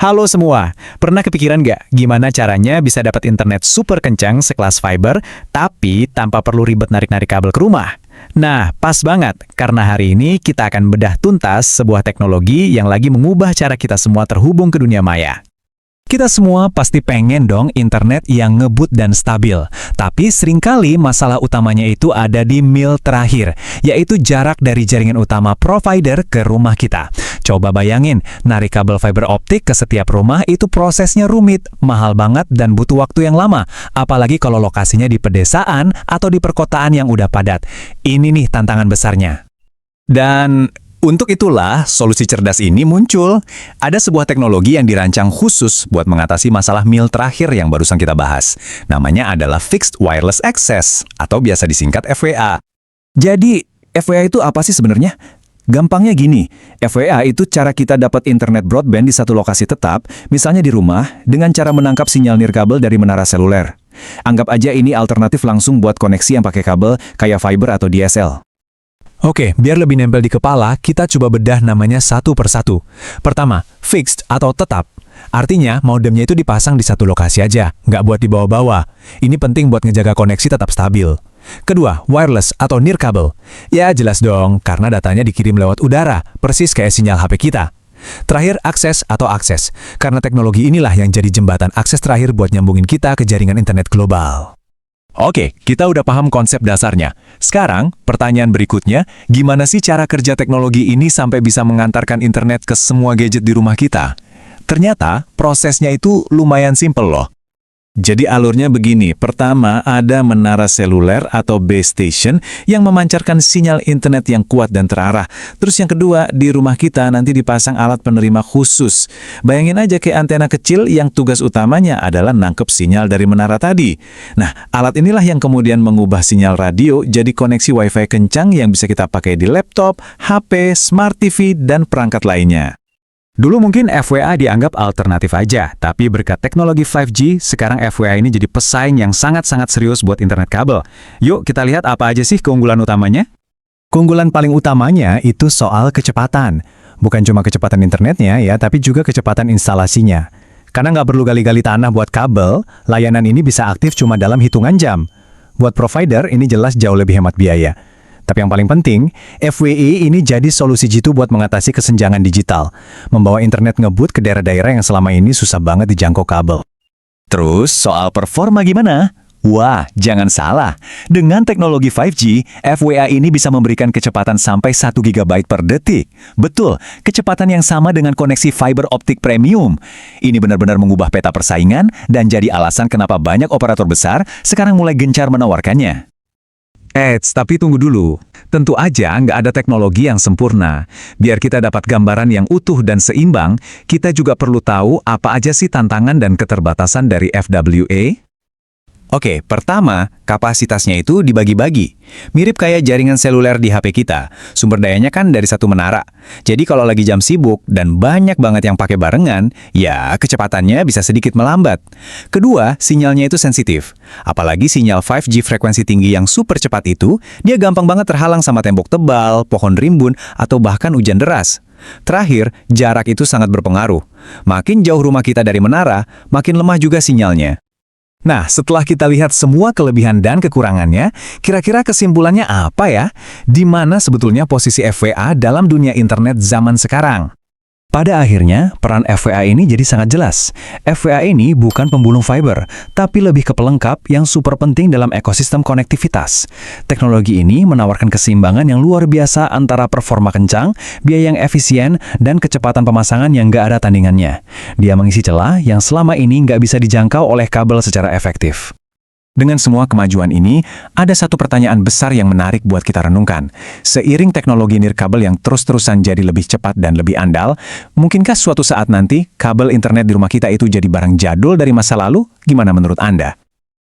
Halo semua, pernah kepikiran nggak gimana caranya bisa dapat internet super kencang sekelas fiber, tapi tanpa perlu ribet narik-narik kabel ke rumah? Nah, pas banget, karena hari ini kita akan bedah tuntas sebuah teknologi yang lagi mengubah cara kita semua terhubung ke dunia maya. Kita semua pasti pengen dong internet yang ngebut dan stabil. Tapi seringkali masalah utamanya itu ada di mil terakhir, yaitu jarak dari jaringan utama provider ke rumah kita. Coba bayangin, narik kabel fiber optik ke setiap rumah itu prosesnya rumit, mahal banget dan butuh waktu yang lama. Apalagi kalau lokasinya di pedesaan atau di perkotaan yang udah padat. Ini nih tantangan besarnya. Dan untuk itulah, solusi cerdas ini muncul. Ada sebuah teknologi yang dirancang khusus buat mengatasi masalah mil terakhir yang barusan kita bahas. Namanya adalah Fixed Wireless Access, atau biasa disingkat FWA. Jadi, FWA itu apa sih sebenarnya? Gampangnya gini, FWA itu cara kita dapat internet broadband di satu lokasi tetap, misalnya di rumah, dengan cara menangkap sinyal nirkabel dari menara seluler. Anggap aja ini alternatif langsung buat koneksi yang pakai kabel, kayak fiber atau DSL. Oke, biar lebih nempel di kepala, kita coba bedah namanya satu persatu. Pertama, fixed atau tetap. Artinya, modemnya itu dipasang di satu lokasi aja, nggak buat dibawa-bawa. Ini penting buat ngejaga koneksi tetap stabil. Kedua, wireless atau nirkabel. Ya, jelas dong, karena datanya dikirim lewat udara, persis kayak sinyal HP kita. Terakhir, akses atau akses, karena teknologi inilah yang jadi jembatan akses terakhir buat nyambungin kita ke jaringan internet global. Oke, kita udah paham konsep dasarnya. Sekarang, pertanyaan berikutnya, gimana sih cara kerja teknologi ini sampai bisa mengantarkan internet ke semua gadget di rumah kita? Ternyata, prosesnya itu lumayan simpel loh. Jadi alurnya begini, pertama ada menara seluler atau base station yang memancarkan sinyal internet yang kuat dan terarah. Terus yang kedua, di rumah kita nanti dipasang alat penerima khusus. Bayangin aja kayak antena kecil yang tugas utamanya adalah nangkep sinyal dari menara tadi. Nah, alat inilah yang kemudian mengubah sinyal radio jadi koneksi Wi-Fi kencang yang bisa kita pakai di laptop, HP, smart TV, dan perangkat lainnya. Dulu mungkin FWA dianggap alternatif aja, tapi berkat teknologi 5G, sekarang FWA ini jadi pesaing yang sangat-sangat serius buat internet kabel. Yuk kita lihat apa aja sih keunggulan utamanya? Keunggulan paling utamanya itu soal kecepatan. Bukan cuma kecepatan internetnya ya, tapi juga kecepatan instalasinya. Karena nggak perlu gali-gali tanah buat kabel, layanan ini bisa aktif cuma dalam hitungan jam. Buat provider, ini jelas jauh lebih hemat biaya. Tapi yang paling penting, FWA ini jadi solusi jitu buat mengatasi kesenjangan digital, membawa internet ngebut ke daerah-daerah yang selama ini susah banget dijangkau kabel. Terus, soal performa gimana? Wah, jangan salah. Dengan teknologi 5G, FWA ini bisa memberikan kecepatan sampai 1 GB per detik. Betul, kecepatan yang sama dengan koneksi fiber optik premium. Ini benar-benar mengubah peta persaingan dan jadi alasan kenapa banyak operator besar sekarang mulai gencar menawarkannya. Tapi tunggu dulu. Tentu aja nggak ada teknologi yang sempurna. Biar kita dapat gambaran yang utuh dan seimbang, kita juga perlu tahu apa aja sih tantangan dan keterbatasan dari FWA. Oke, pertama, kapasitasnya itu dibagi-bagi. Mirip kayak jaringan seluler di HP kita. Sumber dayanya kan dari satu menara. Jadi kalau lagi jam sibuk dan banyak banget yang pakai barengan, ya kecepatannya bisa sedikit melambat. Kedua, sinyalnya itu sensitif. Apalagi sinyal 5G frekuensi tinggi yang super cepat itu, dia gampang banget terhalang sama tembok tebal, pohon rimbun, atau bahkan hujan deras. Terakhir, jarak itu sangat berpengaruh. Makin jauh rumah kita dari menara, makin lemah juga sinyalnya. Nah, setelah kita lihat semua kelebihan dan kekurangannya, kira-kira kesimpulannya apa ya? Di mana sebetulnya posisi FWA dalam dunia internet zaman sekarang? Pada akhirnya, peran FWA ini jadi sangat jelas. FWA ini bukan pembulung fiber, tapi lebih ke pelengkap yang super penting dalam ekosistem konektivitas. Teknologi ini menawarkan keseimbangan yang luar biasa antara performa kencang, biaya yang efisien, dan kecepatan pemasangan yang nggak ada tandingannya. Dia mengisi celah yang selama ini nggak bisa dijangkau oleh kabel secara efektif. Dengan semua kemajuan ini, ada satu pertanyaan besar yang menarik buat kita renungkan. Seiring teknologi nirkabel yang terus-terusan jadi lebih cepat dan lebih andal, mungkinkah suatu saat nanti kabel internet di rumah kita itu jadi barang jadul dari masa lalu? Gimana menurut Anda?